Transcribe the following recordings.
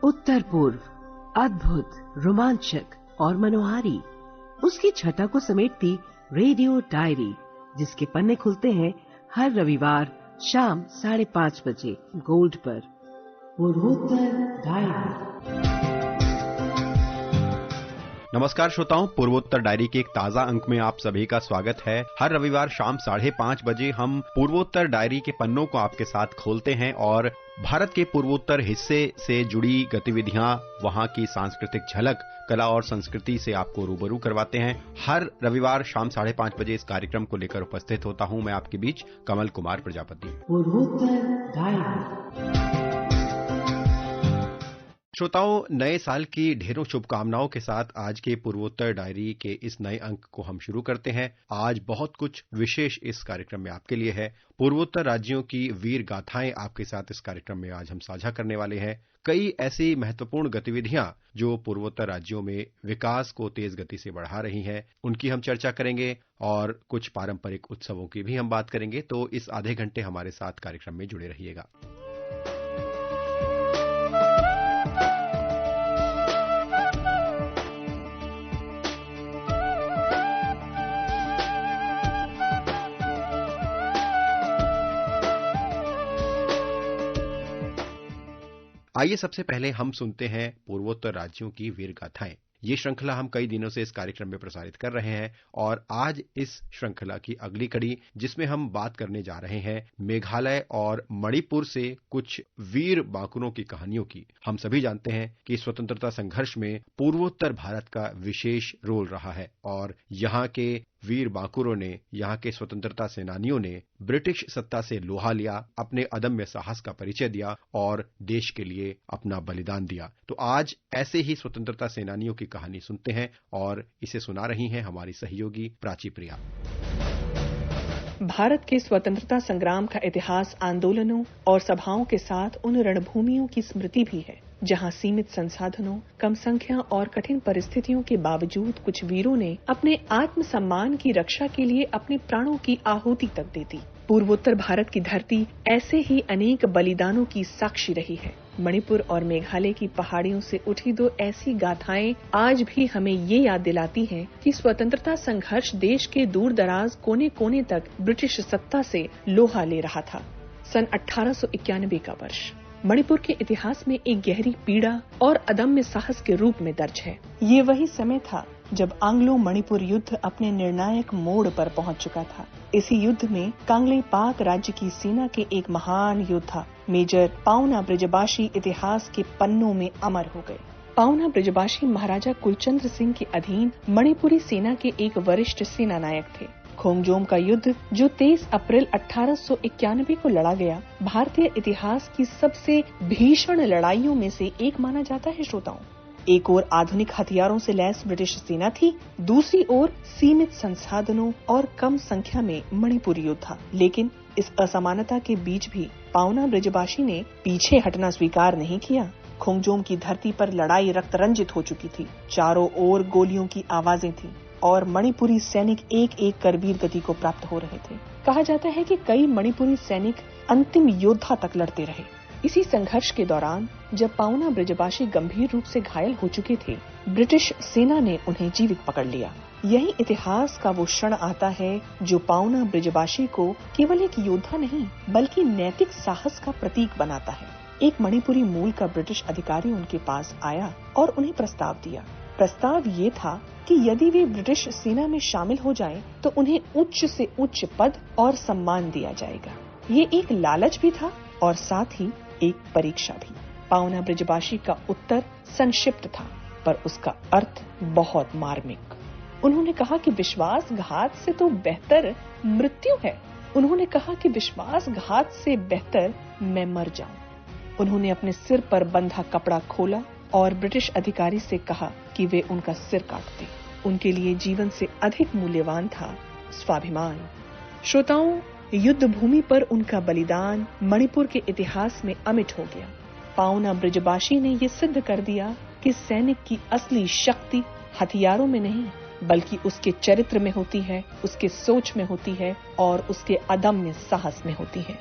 उत्तर पूर्व, अद्भुत, रोमांचक और मनोहारी, उसकी छटा को समेटती रेडियो डायरी, जिसके पन्ने खुलते हैं हर रविवार शाम 5:30 बजे गोल्ड पर। पूर्वोत्तर डायरी। नमस्कार श्रोताओं, पूर्वोत्तर डायरी के एक ताजा अंक में आप सभी का स्वागत है। हर रविवार शाम 5:30 बजे हम पूर्वोत्तर डायरी के पन्नों को आपके साथ खोलते हैं और भारत के पूर्वोत्तर हिस्से से जुड़ी गतिविधियां, वहां की सांस्कृतिक झलक, कला और संस्कृति से आपको रूबरू करवाते हैं। हर रविवार शाम 5:30 बजे इस कार्यक्रम को लेकर उपस्थित होता हूं मैं आपके बीच, कमल कुमार प्रजापति। पूर्वोत्तर डायरी। श्रोताओं, नए साल की ढेरों शुभकामनाओं के साथ आज के पूर्वोत्तर डायरी के इस नए अंक को हम शुरू करते हैं। आज बहुत कुछ विशेष इस कार्यक्रम में आपके लिए है। पूर्वोत्तर राज्यों की वीर गाथाएं आपके साथ इस कार्यक्रम में आज हम साझा करने वाले हैं। कई ऐसी महत्वपूर्ण गतिविधियां जो पूर्वोत्तर राज्यों में विकास को तेज गति से बढ़ा रही हैं, उनकी हम चर्चा करेंगे और कुछ पारंपरिक उत्सवों की भी हम बात करेंगे। तो इस आधे घंटे हमारे साथ कार्यक्रम में जुड़े रहिएगा। आइए सबसे पहले हम सुनते हैं पूर्वोत्तर राज्यों की वीर गाथाएं। ये श्रृंखला हम कई दिनों से इस कार्यक्रम में प्रसारित कर रहे हैं और आज इस श्रृंखला की अगली कड़ी, जिसमें हम बात करने जा रहे हैं मेघालय और मणिपुर से कुछ वीर बांकुरों की कहानियों की। हम सभी जानते हैं कि स्वतंत्रता संघर्ष में पूर्वोत्तर भारत का विशेष रोल रहा है और यहाँ के वीर बांकुरों ने, यहाँ के स्वतंत्रता सेनानियों ने ब्रिटिश सत्ता से लोहा लिया, अपने अदम्य साहस का परिचय दिया और देश के लिए अपना बलिदान दिया। तो आज ऐसे ही स्वतंत्रता सेनानियों की कहानी सुनते हैं और इसे सुना रही हैं हमारी सहयोगी प्राची प्रिया। भारत के स्वतंत्रता संग्राम का इतिहास आंदोलनों और सभाओं के साथ उन रणभूमियों की स्मृति भी है जहां सीमित संसाधनों, कम संख्या और कठिन परिस्थितियों के बावजूद कुछ वीरों ने अपने आत्मसम्मान की रक्षा के लिए अपने प्राणों की आहुति तक दे दी। पूर्वोत्तर भारत की धरती ऐसे ही अनेक बलिदानों की साक्षी रही है। मणिपुर और मेघालय की पहाड़ियों से उठी दो ऐसी गाथाएं आज भी हमें ये याद दिलाती हैं कि स्वतंत्रता संघर्ष देश के दूर दराज कोने कोने तक ब्रिटिश सत्ता से लोहा ले रहा था। सन 1891 का वर्ष मणिपुर के इतिहास में एक गहरी पीड़ा और अदम्य साहस के रूप में दर्ज है। ये वही समय था जब आंग्लो मणिपुर युद्ध अपने निर्णायक मोड़ पर पहुंच चुका था। इसी युद्ध में कांगले पाक राज्य की सेना के एक महान योद्धा मेजर पाउना ब्रिजबाशी इतिहास के पन्नों में अमर हो गए। पाउना ब्रिजबाशी महाराजा कुलचंद्र सिंह के अधीन मणिपुरी सेना के एक वरिष्ठ सेना नायक थे। खोंगजोम का युद्ध जो 23 अप्रैल 1891 को लड़ा गया, भारतीय इतिहास की सबसे भीषण लड़ाइयों में से एक माना जाता है। श्रोताओं, एक ओर आधुनिक हथियारों से लैस ब्रिटिश सेना थी, दूसरी ओर सीमित संसाधनों और कम संख्या में मणिपुरी योद्धा। लेकिन इस असमानता के बीच भी पाउना ब्रिजबाशी ने पीछे हटना स्वीकार नहीं किया। खोंगजोम की धरती पर लड़ाई रक्त रंजित हो चुकी थी। चारों ओर गोलियों की आवाजें थी और मणिपुरी सैनिक एक एक कर वीर गति को प्राप्त हो रहे थे। कहा जाता है कि कई मणिपुरी सैनिक अंतिम योद्धा तक लड़ते रहे। इसी संघर्ष के दौरान जब पाउना ब्रिजबाशी गंभीर रूप से घायल हो चुके थे, ब्रिटिश सेना ने उन्हें जीवित पकड़ लिया। यही इतिहास का वो क्षण आता है जो पाउना ब्रिजबाशी को केवल एक योद्धा नहीं बल्कि नैतिक साहस का प्रतीक बनाता है। एक मणिपुरी मूल का ब्रिटिश अधिकारी उनके पास आया और उन्हें प्रस्ताव दिया। प्रस्ताव ये था कि यदि वे ब्रिटिश सेना में शामिल हो जाएं, तो उन्हें उच्च से उच्च पद और सम्मान दिया जाएगा। ये एक लालच भी था और साथ ही एक परीक्षा भी। पाउना ब्रिजबाशी का उत्तर संक्षिप्त था, पर उसका अर्थ बहुत मार्मिक। उन्होंने कहा कि विश्वासघात से तो बेहतर मृत्यु है। उन्होंने कहा कि विश्वासघात से बेहतर मैं मर जाऊं। उन्होंने अपने सिर पर बंधा कपड़ा खोला और ब्रिटिश अधिकारी से कहा कि वे उनका सिर काट दें। उनके लिए जीवन से अधिक मूल्यवान था स्वाभिमान। श्रोताओं, युद्ध भूमि पर उनका बलिदान मणिपुर के इतिहास में अमिट हो गया। पाउना ब्रिजबाशी ने ये सिद्ध कर दिया कि सैनिक की असली शक्ति हथियारों में नहीं बल्कि उसके चरित्र में होती है, उसके सोच में होती है और उसके अदम्य साहस में होती है।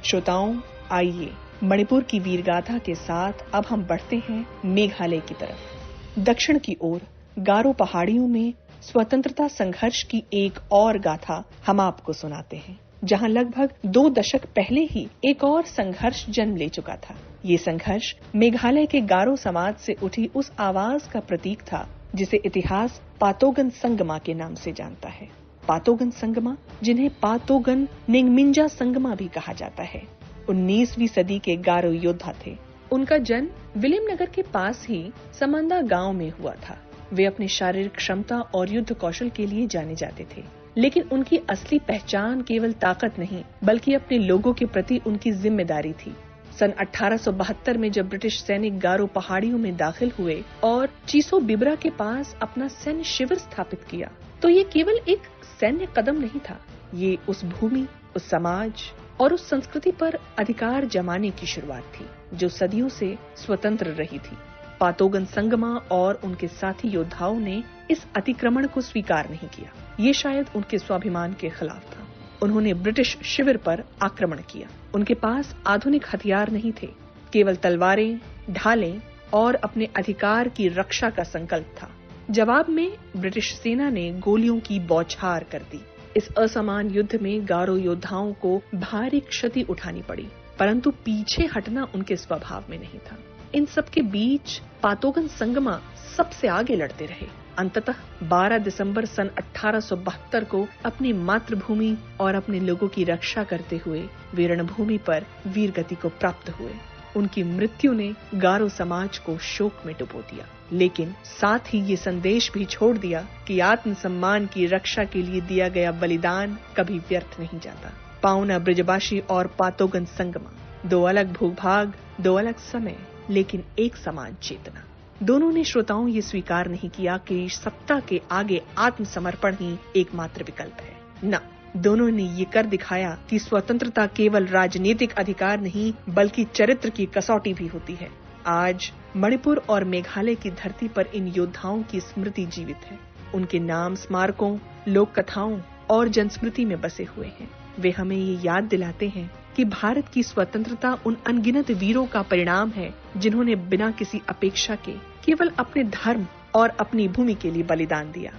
श्रोताओं, आइए मणिपुर की वीरगाथा के साथ अब हम बढ़ते हैं मेघालय की तरफ। दक्षिण की ओर गारो पहाड़ियों में स्वतंत्रता संघर्ष की एक और गाथा हम आपको सुनाते हैं, जहां लगभग 2 दशक पहले ही एक और संघर्ष जन्म ले चुका था। ये संघर्ष मेघालय के गारो समाज से उठी उस आवाज का प्रतीक था जिसे इतिहास पातोगन संगमा के नाम से जानता है। पातोगन संगमा, जिन्हें पातोगन निंगमिंजा संगमा भी कहा जाता है, 19वीं सदी के गारो योद्धा थे। उनका जन्म विलियम नगर के पास ही समंदा गांव में हुआ था। वे अपनी शारीरिक क्षमता और युद्ध कौशल के लिए जाने जाते थे, लेकिन उनकी असली पहचान केवल ताकत नहीं बल्कि अपने लोगों के प्रति उनकी जिम्मेदारी थी। सन 1872 में जब ब्रिटिश सैनिक गारो पहाड़ियों में दाखिल हुए और चीसो बिबरा के पास अपना सैन्य शिविर स्थापित किया, तो ये केवल एक सैन्य कदम नहीं था, ये उस भूमि, उस समाज और उस संस्कृति पर अधिकार जमाने की शुरुआत थी जो सदियों से स्वतंत्र रही थी। पातोगन संगमा और उनके साथी योद्धाओं ने इस अतिक्रमण को स्वीकार नहीं किया। ये शायद उनके स्वाभिमान के खिलाफ था। उन्होंने ब्रिटिश शिविर पर आक्रमण किया। उनके पास आधुनिक हथियार नहीं थे, केवल तलवारें, ढालें और अपने अधिकार की रक्षा का संकल्प था। जवाब में ब्रिटिश सेना ने गोलियों की बौछार कर दी। इस असमान युद्ध में गारो योद्धाओं को भारी क्षति उठानी पड़ी, परंतु पीछे हटना उनके स्वभाव में नहीं था। इन सब के बीच पातोगन संगमा सबसे आगे लड़ते रहे। अंततः 12 दिसंबर सन 1872 को अपनी मातृभूमि और अपने लोगों की रक्षा करते हुए वे रणभूमि पर वीरगति को प्राप्त हुए। उनकी मृत्यु ने गारो समाज को शोक में डुबो दिया, लेकिन साथ ही ये संदेश भी छोड़ दिया कि आत्मसम्मान की रक्षा के लिए दिया गया बलिदान कभी व्यर्थ नहीं जाता। पाउना ब्रिजबाशी और पातोगन संगमा, 2 अलग भूभाग, 2 अलग समय, लेकिन एक समान चेतना। दोनों ने श्रोताओं ये स्वीकार नहीं किया कि सत्ता के आगे आत्मसमर्पण ही एकमात्र विकल्प है। न, दोनों ने ये कर दिखाया कि स्वतंत्रता केवल राजनीतिक अधिकार नहीं बल्कि चरित्र की कसौटी भी होती है। आज मणिपुर और मेघालय की धरती पर इन योद्धाओं की स्मृति जीवित है। उनके नाम स्मारकों, लोक कथाओं और जनस्मृति में बसे हुए हैं। वे हमें ये याद दिलाते हैं कि भारत की स्वतंत्रता उन अनगिनत वीरों का परिणाम है जिन्होंने बिना किसी अपेक्षा के केवल अपने धर्म और अपनी भूमि के लिए बलिदान दिया।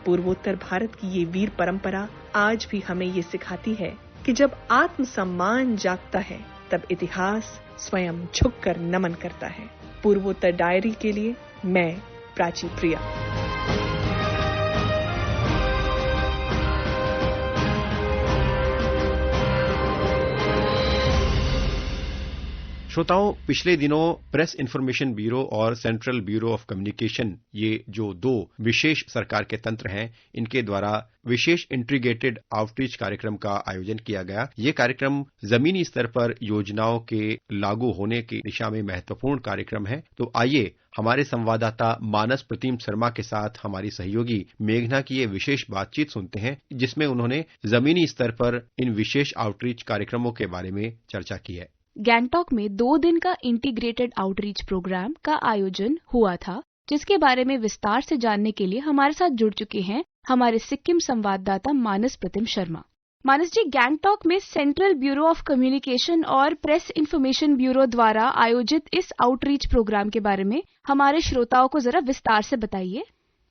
पूर्वोत्तर भारत की ये वीर परंपरा आज भी हमें ये सिखाती है कि जब आत्मसम्मान जागता है तब इतिहास स्वयं झुककर नमन करता है। पूर्वोत्तर डायरी के लिए मैं प्राची प्रिया। श्रोताओं, पिछले दिनों प्रेस इन्फॉर्मेशन ब्यूरो और सेंट्रल ब्यूरो ऑफ कम्युनिकेशन, ये जो 2 विशेष सरकार के तंत्र हैं, इनके द्वारा विशेष इंटीग्रेटेड आउटरीच कार्यक्रम का आयोजन किया गया। ये कार्यक्रम जमीनी स्तर पर योजनाओं के लागू होने की दिशा में महत्वपूर्ण कार्यक्रम है। तो आइए हमारे संवाददाता मानस प्रतिम शर्मा के साथ हमारी सहयोगी मेघना की ये विशेष बातचीत सुनते हैं, जिसमें उन्होंने जमीनी स्तर पर इन विशेष आउटरीच कार्यक्रमों के बारे में चर्चा की है। गैंगटॉक में 2 दिन का इंटीग्रेटेड आउटरीच प्रोग्राम का आयोजन हुआ था, जिसके बारे में विस्तार से जानने के लिए हमारे साथ जुड़ चुके हैं हमारे सिक्किम संवाददाता मानस प्रतिम शर्मा। मानस जी, गैंगटॉक में सेंट्रल ब्यूरो ऑफ कम्युनिकेशन और प्रेस इन्फॉर्मेशन ब्यूरो द्वारा आयोजित इस आउटरीच प्रोग्राम के बारे में हमारे श्रोताओं को जरा विस्तार से बताइए।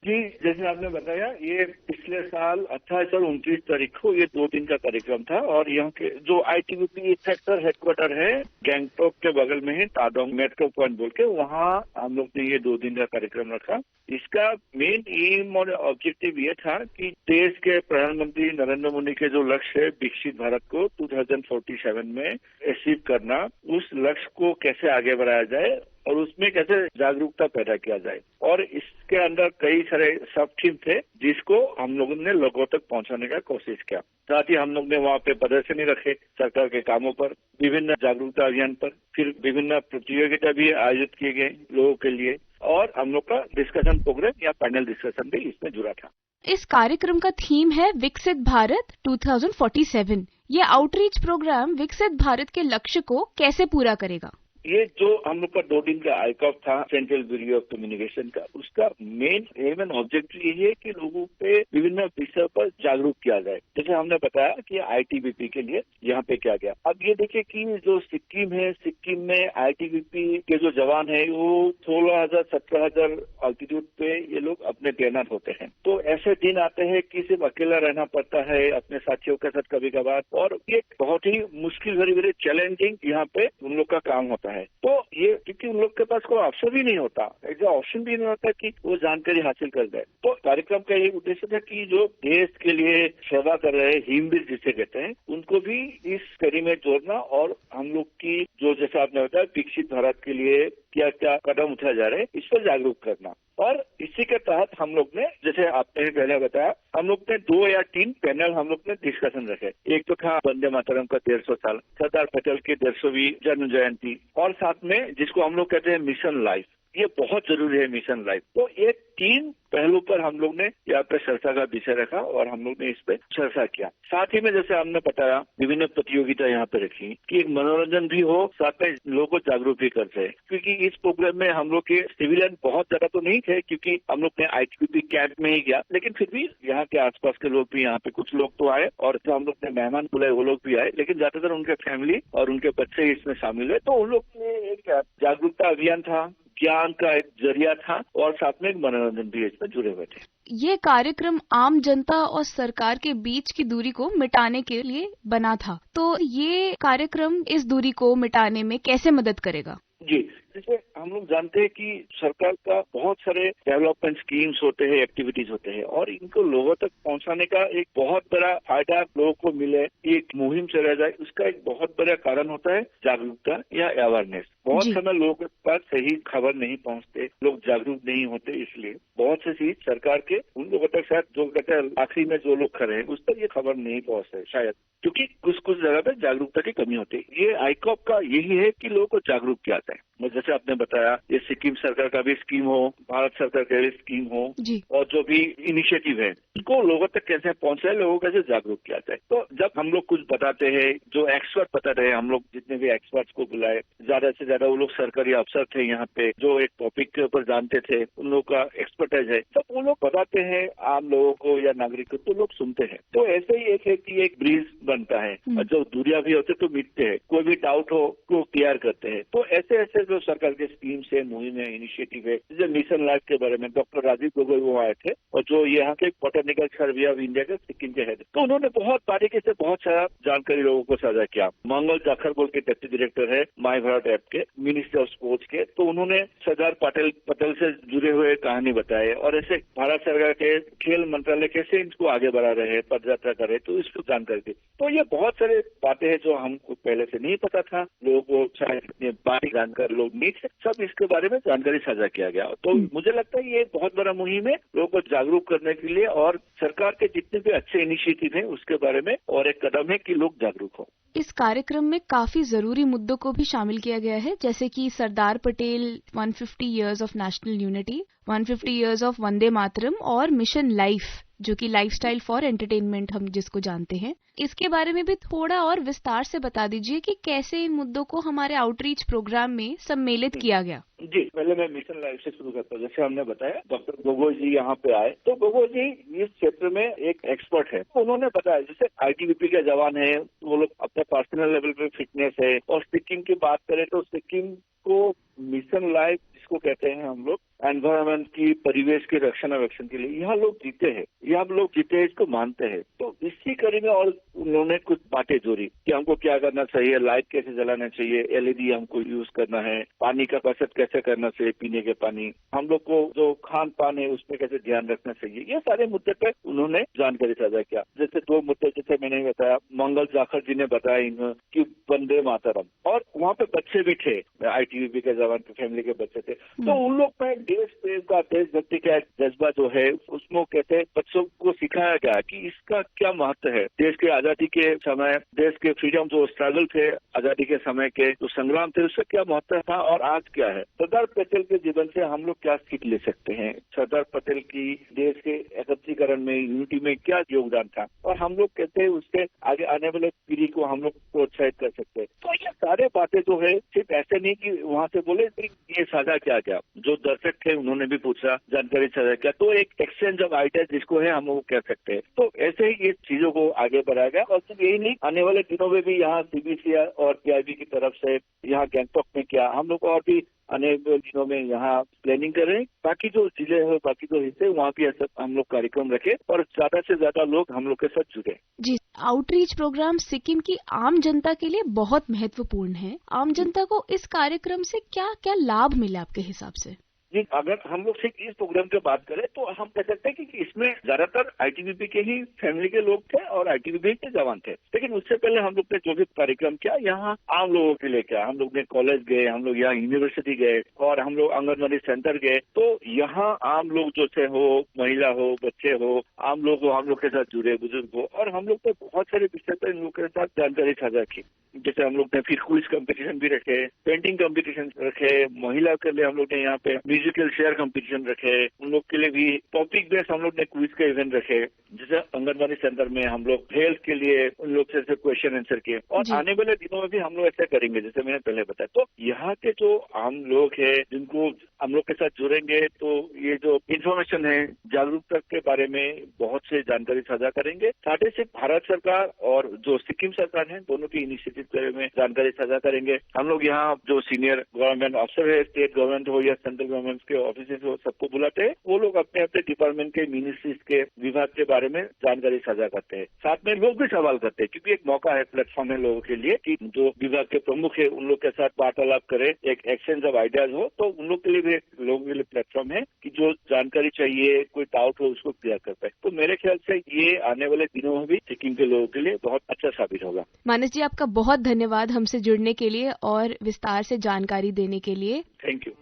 जी, जैसे आपने बताया, ये पिछले साल 28 और 29 तारीख को ये 2 दिन का कार्यक्रम था और यहाँ के जो आईटीबीपी सेक्टर हेडक्वार्टर है गैंगटॉक के बगल में है, ताडोंग मेट्रो पॉइंट बोल के, वहाँ हम लोग ने ये 2 दिन का कार्यक्रम रखा। इसका मेन एम और ऑब्जेक्टिव ये था कि देश के प्रधानमंत्री नरेंद्र मोदी के जो लक्ष्य है विकसित भारत को 2047 में अचीव करना, उस लक्ष्य को कैसे आगे बढ़ाया जाए और उसमें कैसे जागरूकता पैदा किया जाए। और इसके अंदर कई सारे सब थीम थे जिसको हम लोगों ने लोगों तक पहुंचाने का कोशिश किया। साथ ही हम लोग ने वहाँ पे प्रदर्शनी रखे सरकार के कामों पर, विभिन्न जागरूकता अभियान पर, फिर विभिन्न प्रतियोगिता भी आयोजित किए गए लोगों के लिए और हम लोग का डिस्कशन प्रोग्राम या पैनल डिस्कशन भी इसमें जुड़ा था। इस कार्यक्रम का थीम है विकसित भारत 2047। ये आउटरीच प्रोग्राम विकसित भारत के लक्ष्य को कैसे पूरा करेगा? ये जो हम लोग का 2 दिन का आईकॉप था, सेंट्रल ब्यूरो ऑफ कम्युनिकेशन का, उसका मेन एम एंड ऑब्जेक्टिव ये है कि लोगों पे विभिन्न विषयों पर जागरूक किया जाए। जैसे हमने बताया कि आईटीबीपी के लिए यहाँ पे क्या गया। अब ये देखिए कि जो सिक्किम है, सिक्किम में आईटीबीपी के जो जवान है वो 16,000 17,000 अल्टीट्यूड पे ये लोग अपने तैनात होते हैं। तो ऐसे दिन आते हैं कि सिर्फ अकेला रहना पड़ता है अपने साथियों के साथ कभी कभार, और ये बहुत ही मुश्किल, वेरी वेरी चैलेंजिंग यहाँ पे उन लोग का काम होता है। तो ये क्योंकि उन लोग के पास कोई ऑप्शन भी नहीं होता, ऐसा ऑप्शन भी नहीं होता कि वो जानकारी हासिल कर जाए। तो कार्यक्रम का ये उद्देश्य था कि जो देश के लिए सेवा कर रहे हिमवीर जिसे कहते हैं, उनको भी इस कड़ी में जोड़ना और हम लोग की जो जैसा आपने बताया विकसित भारत के लिए क्या क्या कदम उठाए जा रहे हैं इस पर जागरूक करना। और इसी के तहत हम लोग ने, जैसे आपने पहले बताया, हम लोग ने 2 या 3 पैनल हम लोग ने डिस्कशन रखे। एक तो था वंदे मातरम का 150 साल, सरदार पटेल की 150वीं जन्म जयंती, और साथ में जिसको हम लोग कहते हैं मिशन लाइफ। ये बहुत जरूरी है मिशन लाइफ। तो ये 3 पहलू पर हम लोग ने यहाँ पे चर्चा का विषय रखा और हम लोग ने इस पे चर्चा किया। साथ ही में जैसे हमने बताया विभिन्न प्रतियोगिता यहाँ पे रखी कि एक मनोरंजन भी हो, साथ में लोगों को जागरूक भी करते हैं। क्योंकि इस प्रोग्राम में हम लोग के सिविलियन बहुत ज्यादा तो नहीं थे, क्योंकि हम लोग ने आईटीबीपी कैंप में ही गया, लेकिन फिर भी यहाँ के आसपास के लोग भी, यहाँ पे कुछ लोग तो आए और जो हम लोग ने मेहमान बुलाए वो लोग भी आए, लेकिन ज्यादातर उनके फैमिली और उनके बच्चे इसमें शामिल हुए। तो उन लोग के लिए एक जागरूकता अभियान था, ज्ञान का एक जरिया था और साथ में एक मनोरंजन भी इसमें जुड़े हुए थे। ये कार्यक्रम आम जनता और सरकार के बीच की दूरी को मिटाने के लिए बना था। तो ये कार्यक्रम इस दूरी को मिटाने में कैसे मदद करेगा? जी, जैसे हम लोग जानते हैं कि सरकार का बहुत सारे डेवलपमेंट स्कीम्स होते हैं, एक्टिविटीज होते हैं, और इनको लोगों तक पहुंचाने का एक बहुत बड़ा फायदा लोगों को मिले, एक मुहिम चला जाए, उसका एक बहुत बड़ा कारण होता है जागरूकता या अवेयरनेस। बहुत समय लोगों के पास सही खबर नहीं पहुंचते, लोग जागरूक नहीं होते, इसलिए बहुत सी चीज सरकार के उन लोगों तक शायद जो कहते हैं आखिरी में जो लोग खड़े हैं उस तक ये खबर नहीं पहुंचते शायद, क्योंकि कुछ जगह पे जागरूकता की कमी होती है। ये आईकॉप का यही है कि लोगों को जागरूक किया जाए। जैसे आपने बताया ये सिक्किम सरकार का भी स्कीम हो, भारत सरकार का भी स्कीम हो, और जो भी इनिशिएटिव है उनको लोगों तक कैसे पहुंचाए, लोगों को कैसे जागरूक किया जाए। तो जब हम लोग कुछ बताते हैं, जो एक्सपर्ट बताते हैं, हम लोग जितने भी एक्सपर्ट्स को बुलाए, ज्यादा से ज्यादा वो लोग सरकारी अफसर थे यहाँ पे जो एक टॉपिक के ऊपर जानते थे, उन लोगों का एक्सपर्टाइज है, तब वो लोग बताते हैं आम लोगों को या नागरिक को, तो लोग सुनते हैं। तो ऐसे ही एक है कि एक ब्रिज बनता है और जो दूरियां भी होते तो मिटते हैं, कोई भी डाउट हो तो क्लियर करते हैं। तो ऐसे ऐसे जो सरकार के स्कीम्स है, मुहिम है, इनिशिएटिव है, जैसे मिशन लाइफ के बारे में डॉक्टर राजीव गोगोई वो आए थे और जो यहाँ के बोटेनिकल सर्वे ऑफ इंडिया के सिक्किम के हेड, तो उन्होंने बहुत बारीकी से बहुत सारा जानकारी लोगों को साझा किया। मंगल जाखर बोल के डेप्टी डायरेक्टर है माई भारत ऐप के, मिनिस्टर ऑफ स्पोर्ट्स के, तो उन्होंने सरदार पटेल से जुड़े हुए कहानी बताए और ऐसे भारत सरकार के खेल मंत्रालय कैसे इनको आगे बढ़ा रहे हैं, पदयात्रा कर रहे, तो इसको जानकारी दी। तो ये बहुत सारे बातें हैं जो हमको पहले से नहीं पता था, लोगों को शायद इतनी बारीक जानकर लोग नहीं थे, सब इसके बारे में जानकारी साझा किया गया। तो मुझे लगता है ये एक बहुत बड़ा मुहिम है लोगों को जागरूक करने के लिए, और सरकार के जितने भी अच्छे इनिशिएटिव हैं उसके बारे में और एक कदम है कि लोग जागरूक हो। इस कार्यक्रम में काफी जरूरी मुद्दों को भी शामिल किया गया है, जैसे कि Sardar Patel 150 years of national unity, 150 years of Vande Mataram और मिशन लाइफ, जो कि लाइफस्टाइल फॉर एंटरटेनमेंट हम जिसको जानते हैं। इसके बारे में भी थोड़ा और विस्तार से बता दीजिए कि कैसे इन मुद्दों को हमारे आउटरीच प्रोग्राम में सम्मिलित किया गया। जी, पहले मैं मिशन लाइफ से शुरू करता हूँ। जैसे हमने बताया डॉक्टर गोगोई जी यहाँ पे आए, तो गोगोई जी इस क्षेत्र में एक एक्सपर्ट है। तो उन्होंने बताया जैसे आईटीबीपी के जवान है, वो लोग अपने पर्सनल लेवल पे फिटनेस है, और सिक्किम की बात करें तो सिक्किम को मिशन लाइफ जिसको कहते हैं हम लोग, एनवायरमेंट की, परिवेश के रक्षणावेक्षण के लिए यहाँ लोग जीते हैं, यहाँ लोग जीते हैं, इसको मानते हैं। तो इसी कड़ी में और उन्होंने कुछ बातें जोड़ी कि हमको क्या करना चाहिए, लाइट कैसे जलाना चाहिए, एलईडी हमको यूज करना है, पानी का बचत कैसे करना चाहिए, पीने के पानी, हम लोग को जो खान पान है उसमें कैसे ध्यान रखना चाहिए, ये सारे मुद्दे पे उन्होंने जानकारी साझा किया। जैसे 2 मुद्दे जैसे मैंने बताया, मंगल जाखर जी ने बताया कि वंदे मातरम, और वहाँ पे बच्चे भी थे, आईटीबीपी के जवान की फैमिली के बच्चे थे, तो उन लोग में देश प्रेम का, देशभक्ति का जज्बा जो है उसमें कहते हैं बच्चों को सिखाया गया कि इसका क्या महत्व है। देश के आजादी के समय, देश के फ्रीडम जो स्ट्रगल थे, आजादी के समय के जो संग्राम थे, उसका क्या महत्व था और आज क्या है। सरदार पटेल के जीवन से हम लोग क्या सीख ले सकते हैं, सरदार पटेल की देश के एकत्रीकरण में, यूनिटी में क्या योगदान था, और हम लोग कहते हैं उससे आगे आने वाले पीढ़ी को हम लोग प्रोत्साहित कर सकते हैं। तो ये सारे बातें जो है सिर्फ ऐसे नहीं कि वहां से बोले ये साझा क्या क्या, जो दर्शक थे उन्होंने भी पूछा, जानकारी साझा किया, तो एक एक्सचेंज ऑफ आइडियाज जिसको है हम वो कह सकते हैं। तो ऐसे ही ये चीजों को आगे बढ़ाया गया। और सिर्फ यही नहीं, आने वाले दिनों में भी यहाँ सीबीसी और पीआईबी की तरफ से यहाँ गैंगटॉक में क्या हम लोग और भी आने वाले दिनों में यहाँ प्लानिंग कर रहे हैं। बाकी जो जिले है, बाकी जो हिस्से, वहाँ भी ऐसा हम लोग कार्यक्रम रखे और ज्यादा से ज्यादा लोग हम लोग के साथ जुड़े। जी, आउटरीच प्रोग्राम सिक्किम की आम जनता के लिए बहुत महत्वपूर्ण है। आम जनता को इस कार्यक्रम से क्या क्या लाभ मिले आपके हिसाब से? जी, अगर हम लोग सिर्फ इस प्रोग्राम की बात करें तो हम कह सकते हैं कि इसमें ज्यादातर आईटीबीपी के ही फैमिली के लोग थे और आईटीबीपी के जवान थे। लेकिन उससे पहले हम लोग ने जो भी कार्यक्रम किया, यहाँ आम लोगों के लिए किया। हम लोग ने कॉलेज गए, हम लोग यहाँ यूनिवर्सिटी गए और हम लोग आंगनबाड़ी सेंटर गए। तो यहाँ आम लोग जो से हो, महिला हो, बच्चे हो, आम लोग हो, हम लोग के साथ जुड़े, बुजुर्ग हो, और हम लोग ने बहुत सारे विषय पर इन लोग के साथ जानकारी साझा की। जैसे हम लोग ने फिर क्विज कंपटीशन भी रखे, पेंटिंग कंपटीशन रखे, महिला के लिए हम लोग ने यहाँ पे म्यूजिकल शेयर कंपटीशन रखे, उन लोग के लिए भी टॉपिक बेस्ड हम लोग ने क्विज के इवेंट रखे। जैसे आंगनबाड़ी सेंटर में हम लोग हेल्थ के लिए उन लोग से क्वेश्चन आंसर किए। और आने वाले दिनों में भी हम लोग ऐसा करेंगे जैसे मैंने पहले बताया। तो यहाँ के जो आम लोग हैं जिनको हम लोग के साथ जुड़ेंगे, तो ये जो इन्फॉर्मेशन है, जागरूकता के बारे में बहुत से जानकारी साझा करेंगे। साथ ही सिर्फ भारत सरकार और जो सिक्किम सरकार है, दोनों की इनिशिएटिव के बारे में जानकारी साझा करेंगे। हम लोग यहाँ जो सीनियर गवर्नमेंट अफसर है, स्टेट गवर्नमेंट हो या सेंट्रल गवर्नमेंट के ऑफिस हो, सबको बुलाते हैं। वो लोग अपने अपने डिपार्टमेंट के, मिनिस्ट्रीज के, विभाग के बारे में जानकारी साझा करते हैं। साथ में लोग भी सवाल करते हैं, क्योंकि एक मौका है, प्लेटफॉर्म है लोगों के लिए कि जो विभाग के प्रमुख है उन लोग के साथ वार्तालाप करे, एक एक्सचेंज ऑफ आइडियाज हो। तो उन लोग के लिए भी लोगों के लिए प्लेटफॉर्म है कि जो जानकारी चाहिए, कोई डाउट हो, उसको क्लियर कर पाए। तो मेरे ख्याल से ये आने वाले दिनों में भी सिक्किम के लोगों के लिए बहुत अच्छा साबित होगा। मानस जी, आपका बहुत धन्यवाद हमसे जुड़ने के लिए और विस्तार से जानकारी देने के लिए। Thank you.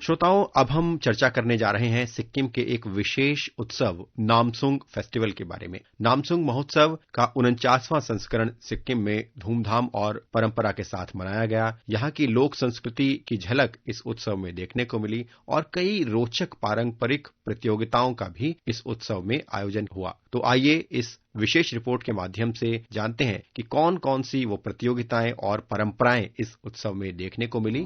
श्रोताओं, अब हम चर्चा करने जा रहे हैं सिक्किम के एक विशेष उत्सव नामसूंग फेस्टिवल के बारे में। नामसूंग महोत्सव का 49वां संस्करण सिक्किम में धूमधाम और परंपरा के साथ मनाया गया। यहाँ की लोक संस्कृति की झलक इस उत्सव में देखने को मिली और कई रोचक पारंपरिक प्रतियोगिताओं का भी इस उत्सव में आयोजन हुआ। तो आइए इस विशेष रिपोर्ट के माध्यम से जानते हैं कि कौन कौन सी वो प्रतियोगिताएं और परंपराएं इस उत्सव में देखने को मिली।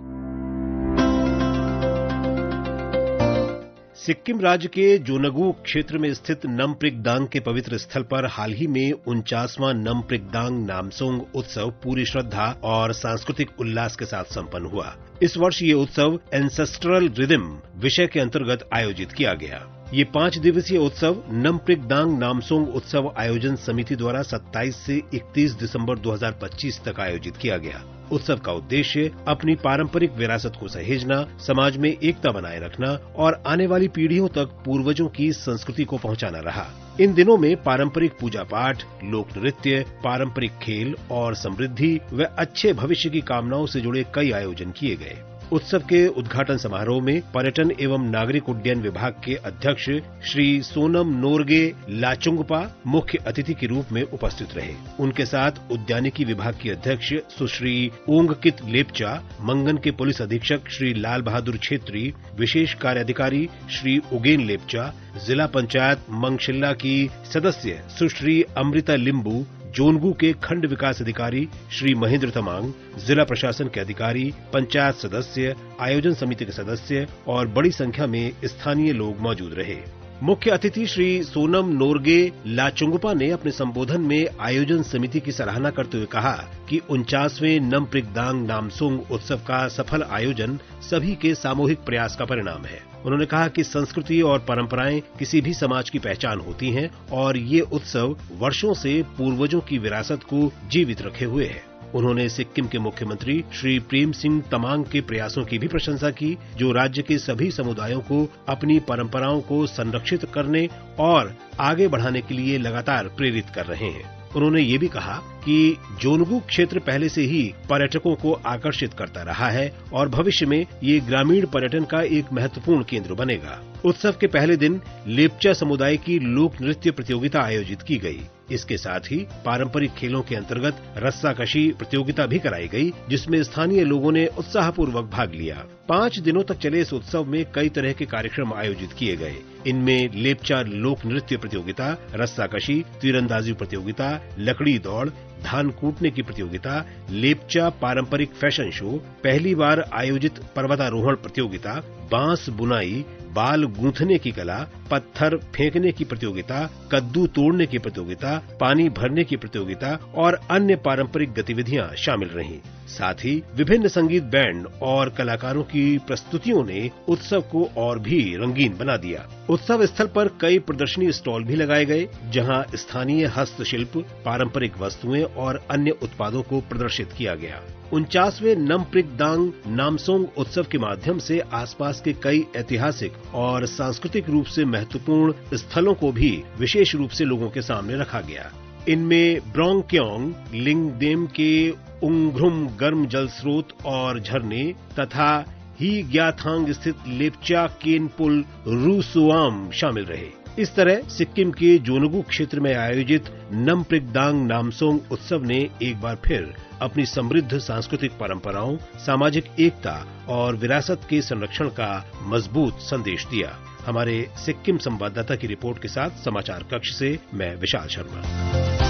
सिक्किम राज्य के जोनागु क्षेत्र में स्थित नमप्रिकदांग के पवित्र स्थल पर हाल ही में 49वां नमप्रिकदांग नामसूंग उत्सव पूरी श्रद्धा और सांस्कृतिक उल्लास के साथ संपन्न हुआ। इस वर्ष ये उत्सव एंसेस्ट्रल रिदम विषय के अंतर्गत आयोजित किया गया। ये 5 दिवसीय उत्सव नमप्रिकदांग नामसूंग उत्सव आयोजन समिति द्वारा 27 से 31 दिसंबर 2025 तक आयोजित किया गया। उत्सव का उद्देश्य अपनी पारंपरिक विरासत को सहेजना, समाज में एकता बनाए रखना और आने वाली पीढ़ियों तक पूर्वजों की संस्कृति को पहुंचाना रहा। इन दिनों में पारंपरिक पूजा पाठ, लोक नृत्य, पारंपरिक खेल और समृद्धि व अच्छे भविष्य की कामनाओं से जुड़े कई आयोजन किए गए। उत्सव के उद्घाटन समारोह में पर्यटन एवं नागरिक उड्डयन विभाग के अध्यक्ष श्री सोनम नोरगे लाचुंगपा मुख्य अतिथि के रूप में उपस्थित रहे। उनके साथ उद्यानिकी विभाग की अध्यक्ष सुश्री ओंगकित लेप्चा, मंगन के पुलिस अधीक्षक श्री लाल बहादुर छेत्री, विशेष कार्याधिकारी श्री उगेन लेप्चा, जिला पंचायत मंगशिल्ला की सदस्य सुश्री अमृता लिम्बू, जोनगु के खंड विकास अधिकारी श्री महेंद्र तमांग, जिला प्रशासन के अधिकारी, पंचायत सदस्य, आयोजन समिति के सदस्य और बड़ी संख्या में स्थानीय लोग मौजूद रहे। मुख्य अतिथि श्री सोनम नोरगे लाचुंगपा ने अपने संबोधन में आयोजन समिति की सराहना करते हुए कहा कि 49वें नमप्रिकदांग नामसूंग उत्सव का सफल आयोजन सभी के सामूहिक प्रयास का परिणाम है। उन्होंने कहा कि संस्कृति और परंपराएं किसी भी समाज की पहचान होती हैं और ये उत्सव वर्षों से पूर्वजों की विरासत को जीवित रखे हुए है। उन्होंने सिक्किम के मुख्यमंत्री श्री प्रेम सिंह तमांग के प्रयासों की भी प्रशंसा की, जो राज्य के सभी समुदायों को अपनी परंपराओं को संरक्षित करने और आगे बढ़ाने के लिए लगातार प्रेरित कर रहे हैं। उन्होंने ये भी कहा कि जोनगु क्षेत्र पहले से ही पर्यटकों को आकर्षित करता रहा है और भविष्य में ये ग्रामीण पर्यटन का एक महत्वपूर्ण केंद्र बनेगा। उत्सव के पहले दिन लेप्चा समुदाय की लोक नृत्य प्रतियोगिता आयोजित की गई। इसके साथ ही पारंपरिक खेलों के अंतर्गत रस्साकशी प्रतियोगिता भी कराई गई, जिसमें स्थानीय लोगों ने उत्साहपूर्वक भाग लिया। 5 दिनों तक चले इस उत्सव में कई तरह के कार्यक्रम आयोजित किए गए। इनमें लेप्चा लोक नृत्य प्रतियोगिता, रस्साकशी, तीरंदाजी प्रतियोगिता, लकड़ी दौड़, धान कूटने की प्रतियोगिता, लेप्चा पारंपरिक फैशन शो, पहली बार आयोजित पर्वतारोहण प्रतियोगिता, बांस बुनाई, बाल गूंथने की कला, पत्थर फेंकने की प्रतियोगिता, कद्दू तोड़ने की प्रतियोगिता, पानी भरने की प्रतियोगिता और अन्य पारंपरिक गतिविधियां शामिल रहीं। साथ ही विभिन्न संगीत बैंड और कलाकारों की प्रस्तुतियों ने उत्सव को और भी रंगीन बना दिया। उत्सव स्थल पर कई प्रदर्शनी स्टॉल भी लगाए गए, जहां स्थानीय हस्तशिल्प, पारंपरिक वस्तुएं और अन्य उत्पादों को प्रदर्शित किया गया। 49वें नमप्रिक दांग नामसोंग उत्सव के माध्यम से आसपास के कई ऐतिहासिक और सांस्कृतिक रूप से महत्वपूर्ण स्थलों को भी विशेष रूप से लोगों के सामने रखा गया। इनमें ब्रोंगक्योंग, लिंगदेम के उंगघ्रुम गर्म जल स्रोत और झरने तथा ही ग्याथांग स्थित लेप्चा केन पुल रूसुआम शामिल रहे। इस तरह सिक्किम के जोनगु क्षेत्र में आयोजित नमप्रिक दांग नामसोंग उत्सव ने एक बार फिर अपनी समृद्ध सांस्कृतिक परंपराओं, सामाजिक एकता और विरासत के संरक्षण का मजबूत संदेश दिया। हमारे सिक्किम संवाददाता की रिपोर्ट के साथ समाचार कक्ष से मैं विशाल शर्मा।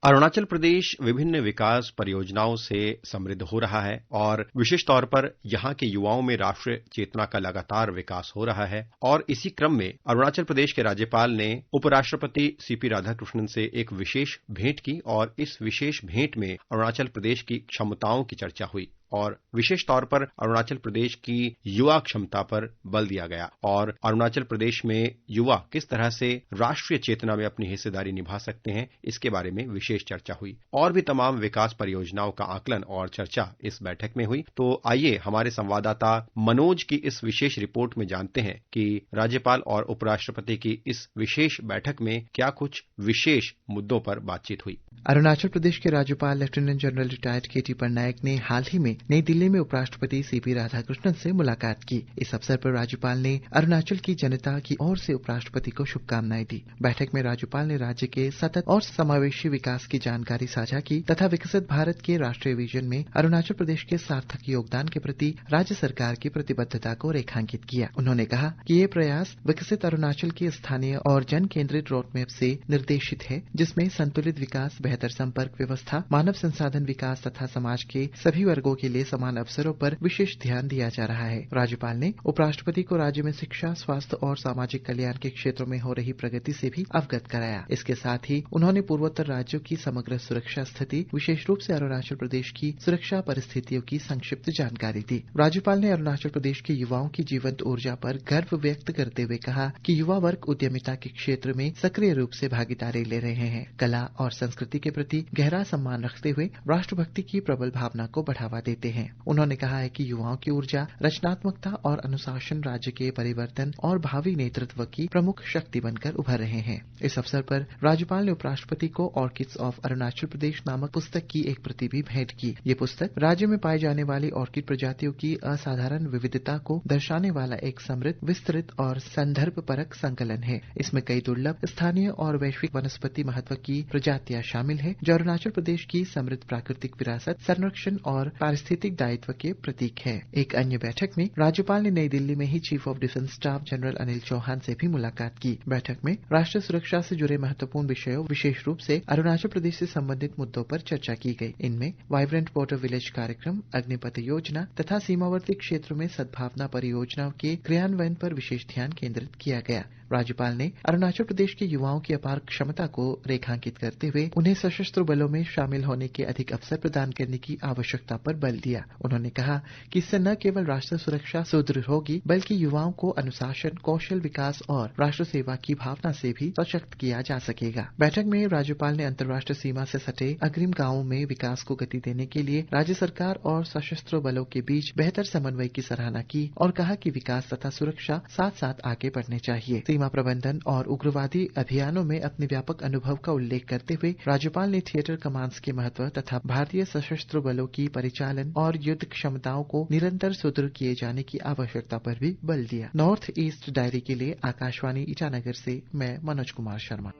अरुणाचल प्रदेश विभिन्न विकास परियोजनाओं से समृद्ध हो रहा है और विशेष तौर पर यहां के युवाओं में राष्ट्रीय चेतना का लगातार विकास हो रहा है। और इसी क्रम में अरुणाचल प्रदेश के राज्यपाल ने उपराष्ट्रपति सीपी राधाकृष्णन से एक विशेष भेंट की और इस विशेष भेंट में अरुणाचल प्रदेश की क्षमताओं की चर्चा हुई और विशेष तौर पर अरुणाचल प्रदेश की युवा क्षमता पर बल दिया गया और अरुणाचल प्रदेश में युवा किस तरह से राष्ट्रीय चेतना में अपनी हिस्सेदारी निभा सकते हैं, इसके बारे में विशेष चर्चा हुई। और भी तमाम विकास परियोजनाओं का आकलन और चर्चा इस बैठक में हुई। तो आइए हमारे संवाददाता मनोज की इस विशेष रिपोर्ट में जानते हैं कि राज्यपाल और उपराष्ट्रपति की इस विशेष बैठक में क्या कुछ विशेष मुद्दों पर बातचीत हुई। अरुणाचल प्रदेश के राज्यपाल लेफ्टिनेंट जनरल रिटायर्ड केटी पटनायक ने हाल ही में नई दिल्ली में उपराष्ट्रपति सीपी राधाकृष्णन से मुलाकात की। इस अवसर पर राज्यपाल ने अरुणाचल की जनता की ओर से उपराष्ट्रपति को शुभकामनाएं दी। बैठक में राज्यपाल ने राज्य के सतत और समावेशी विकास की जानकारी साझा की तथा विकसित भारत के राष्ट्रीय विजन में अरुणाचल प्रदेश के सार्थक योगदान के प्रति राज्य सरकार की प्रतिबद्धता को रेखांकित किया। उन्होंने कहा कि ये प्रयास विकसित अरुणाचल की स्थानीय और जन केंद्रित रोडमैप से निर्देशित है, जिसमें संतुलित विकास, बेहतर संपर्क व्यवस्था, मानव संसाधन विकास तथा समाज के सभी वर्गों के लिए समान अवसरों पर विशेष ध्यान दिया जा रहा है। राज्यपाल ने उपराष्ट्रपति को राज्य में शिक्षा, स्वास्थ्य और सामाजिक कल्याण के क्षेत्रों में हो रही प्रगति से भी अवगत कराया। इसके साथ ही उन्होंने पूर्वोत्तर राज्यों की समग्र सुरक्षा स्थिति, विशेष रूप से अरुणाचल प्रदेश की सुरक्षा परिस्थितियों की संक्षिप्त जानकारी दी। राज्यपाल ने अरुणाचल प्रदेश के युवाओं की जीवंत ऊर्जा पर गर्व व्यक्त करते हुए कहा कि युवा वर्ग उद्यमिता के क्षेत्र में सक्रिय रूप से भागीदारी ले रहे हैं, कला और संस्कृति के प्रति गहरा सम्मान रखते हुए राष्ट्रभक्ति की प्रबल भावना को बढ़ावा देते हैं। उन्होंने कहा है कि युवाओं की ऊर्जा, रचनात्मकता और अनुशासन राज्य के परिवर्तन और भावी नेतृत्व की प्रमुख शक्ति बनकर उभर रहे हैं। इस अवसर पर राज्यपाल ने उपराष्ट्रपति को ऑर्किड्स ऑफ अरुणाचल प्रदेश नामक पुस्तक की एक प्रति भी भेंट की। ये पुस्तक राज्य में पाई जाने वाली ऑर्किड प्रजातियों की असाधारण विविधता को दर्शाने वाला एक समृद्ध, विस्तृत और संदर्भ परक संकलन है। इसमें कई दुर्लभ, स्थानीय और वैश्विक वनस्पति महत्व की प्रजातियां शामिल है, जो अरुणाचल प्रदेश की समृद्ध प्राकृतिक विरासत, संरक्षण और पारिस्थितिक दायित्व के प्रतीक है। एक अन्य बैठक में राज्यपाल ने नई दिल्ली में ही chief of defence staff general Anil Chauhan से भी मुलाकात की। बैठक में राष्ट्रीय सुरक्षा से जुड़े महत्वपूर्ण विषयों, विशेष रूप से अरुणाचल प्रदेश से संबंधित मुद्दों पर चर्चा की गई। इनमें वाइब्रेंट बॉर्डर विलेज कार्यक्रम, अग्निपथ योजना तथा सीमावर्ती क्षेत्रों में सद्भावना परियोजनाओं के क्रियान्वयन पर विशेष ध्यान केंद्रित किया गया। राज्यपाल ने अरुणाचल प्रदेश के युवाओं की अपार क्षमता को रेखांकित करते हुए उन्हें सशस्त्र बलों में शामिल होने के अधिक अवसर प्रदान करने की आवश्यकता पर बल दिया। उन्होंने कहा कि इससे न केवल राष्ट्रीय सुरक्षा सुदृढ़ होगी, बल्कि युवाओं को अनुशासन, कौशल विकास और राष्ट्र सेवा की भावना से भी सशक्त किया जा सकेगा। बैठक में राज्यपाल ने अंतर्राष्ट्रीय सीमा से सटे अग्रिम गांवों में विकास को गति देने के लिए राज्य सरकार और सशस्त्र बलों के बीच बेहतर समन्वय की सराहना की और कहा कि विकास तथा सुरक्षा साथ साथ आगे बढ़ने चाहिए। सीमा प्रबंधन और उग्रवादी अभियानों में अपने व्यापक अनुभव का उल्लेख करते हुए राज्यपाल ने थिएटर कमांड्स के महत्व तथा भारतीय सशस्त्र बलों की परिचालन और युद्ध क्षमताओं को निरंतर सुदृढ़ किए जाने की आवश्यकता पर भी बल दिया। नॉर्थ ईस्ट डायरी के लिए आकाशवाणी ईटानगर से मैं मनोज कुमार शर्मा।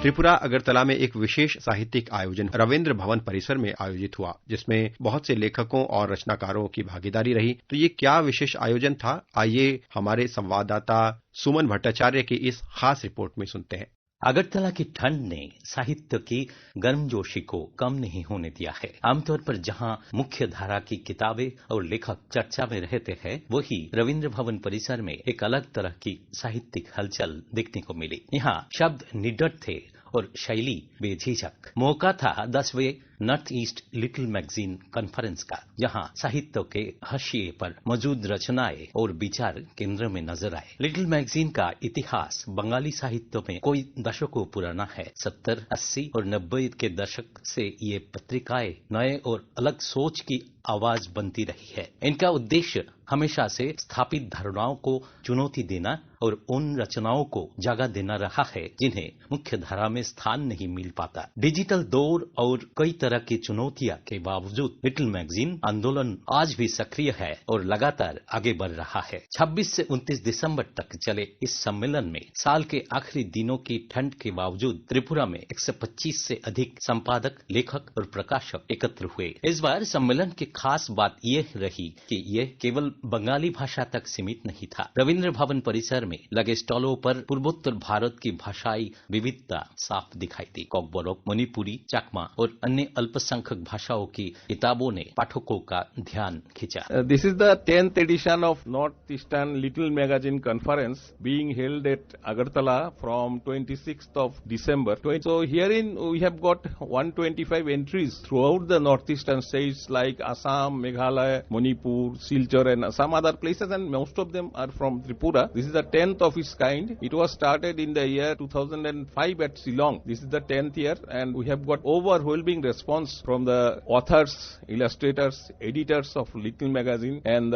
त्रिपुरा अगरतला में एक विशेष साहित्यिक आयोजन रविंद्र भवन परिसर में आयोजित हुआ, जिसमें बहुत से लेखकों और रचनाकारों की भागीदारी रही। तो ये क्या विशेष आयोजन था, आइए हमारे संवाददाता सुमन भट्टाचार्य की इस खास रिपोर्ट में सुनते हैं। अगरतला की ठंड ने साहित्य की गर्मजोशी को कम नहीं होने दिया है। आमतौर पर जहां मुख्य धारा की किताबें और लेखक चर्चा में रहते हैं, वही रविंद्र भवन परिसर में एक अलग तरह की साहित्यिक हलचल देखने को मिली। यहाँ शब्द निडर थे और शैली बेझिझक। मौका था 10वें north east little magazine conference का, जहां साहित्य के हाशिए पर मौजूद रचनाएं और विचार केंद्र में नजर आए। लिटिल मैगजीन का इतिहास बंगाली साहित्य में कोई दशकों पुराना है। 70, 80 और 90 के दशक से ये पत्रिकाएं नए और अलग सोच की आवाज बनती रही है। इनका उद्देश्य हमेशा से स्थापित धारणाओं को चुनौती देना और उन रचनाओं को जगह देना रहा है जिन्हें मुख्य धारा में स्थान नहीं मिल पाता। डिजिटल दौर और कई तरह की चुनौतियां के बावजूद लिटिल मैगजीन आंदोलन आज भी सक्रिय है और लगातार आगे बढ़ रहा है। 26 से 29 दिसंबर तक चले इस सम्मेलन में साल के आखिरी दिनों की ठंड के बावजूद त्रिपुरा में 125 से अधिक संपादक, लेखक और प्रकाशक एकत्र हुए। इस बार सम्मेलन की खास बात यह रही कि यह केवल बंगाली भाषा तक सीमित नहीं था। रविंद्र भवन परिसर में लगे स्टॉलों पर पूर्वोत्तर भारत की भाषाई विविधता साफ दिखाई दी। कोकबोरोक, मणिपुरी, चकमा और अन्य अल्पसंख्यक भाषाओं की किताबों ने पाठकों का ध्यान खींचा। This is the 10th edition of Northeastern Little Magazine Conference being held at Agartala from 26th of December. So herein we have got 125 entries throughout the northeastern states like Assam, Meghalaya, Manipur, Silchar and some other places, and most of them are from Tripura. This is the 10th of its kind. It was started in the year 2005 at Shillong. This is the 10th year, and we have got overwhelming response from the authors, illustrators, editors of Little Magazine, and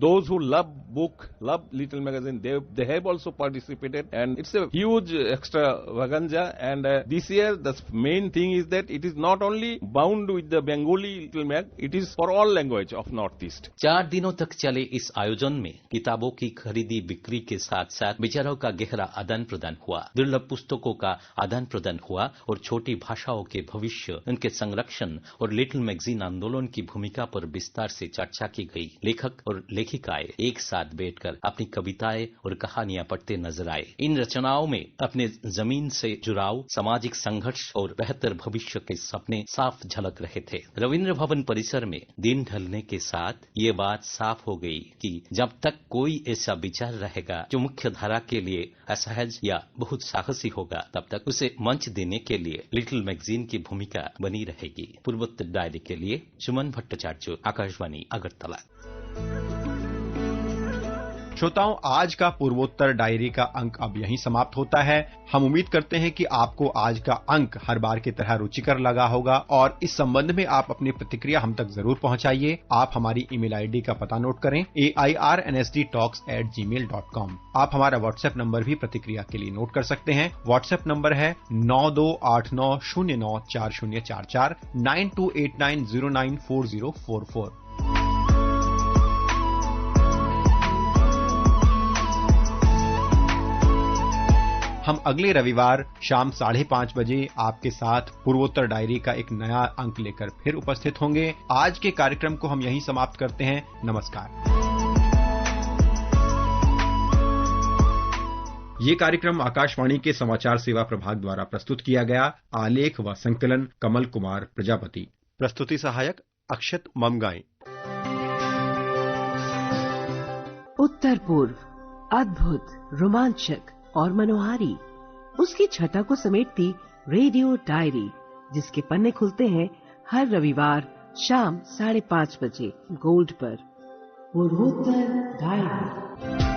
those who love book, love Little Magazine, they have also participated, and it's a huge extravaganza. And this year the main thing is that it is not only bound with the Bengali Little Mag, it is for all language of Northeast. 4 दिनों तक चले इस आयोजन में किताबों की खरीदी बिक्री के साथ साथ विचारों का गहरा आदान प्रदान हुआ, दुर्लभ पुस्तकों का आदान प्रदान हुआ और छोटी भाषाओं के भविष्य, उनके संरक्षण और लिटिल मैगजीन आंदोलन की भूमिका पर विस्तार से चर्चा की गई। लेखक और लेखिकाएं एक साथ बैठकर अपनी कविताएं और कहानियां पढ़ते नजर आए। इन रचनाओं में अपने जमीन से जुड़ाव, सामाजिक संघर्ष और बेहतर भविष्य के सपने साफ झलक रहे थे। रविंद्र भवन परिसर में दिन ढलने के साथ ये बात साफ हो गई कि जब तक कोई ऐसा विचार रहेगा जो मुख्य धारा के लिए असहज या बहुत साहसी होगा, तब तक उसे मंच देने के लिए लिटिल मैगजीन की भूमिका बनी रहेगी। पूर्वोत्तर डायरी के लिए सुमन भट्टाचार्य, आकाशवाणी अगरतला। श्रोताओं, आज का पूर्वोत्तर डायरी का अंक अब यहीं समाप्त होता है। हम उम्मीद करते हैं कि आपको आज का अंक हर बार की तरह रुचिकर लगा होगा और इस संबंध में आप अपनी प्रतिक्रिया हम तक जरूर पहुंचाइए। आप हमारी ईमेल आईडी का पता नोट करें, airnsdtalks@gmail.com। आप हमारा व्हाट्सएप नंबर भी प्रतिक्रिया के लिए नोट कर सकते हैं। व्हाट्सएप नंबर है 9289094044 9289094044। हम अगले रविवार शाम 5:30 बजे आपके साथ पूर्वोत्तर डायरी का एक नया अंक लेकर फिर उपस्थित होंगे। आज के कार्यक्रम को हम यहीं समाप्त करते हैं। नमस्कार। ये कार्यक्रम आकाशवाणी के समाचार सेवा प्रभाग द्वारा प्रस्तुत किया गया। आलेख व संकलन कमल कुमार प्रजापति। प्रस्तुति सहायक अक्षत ममगाई। उत्तर पूर्व, अद्भुत, रोमांचक और मनोहारी, उसकी छटा को समेटती रेडियो डायरी, जिसके पन्ने खुलते हैं हर रविवार शाम 5:30 बजे गोल्ड पर। पूर्वोत्तर डायरी।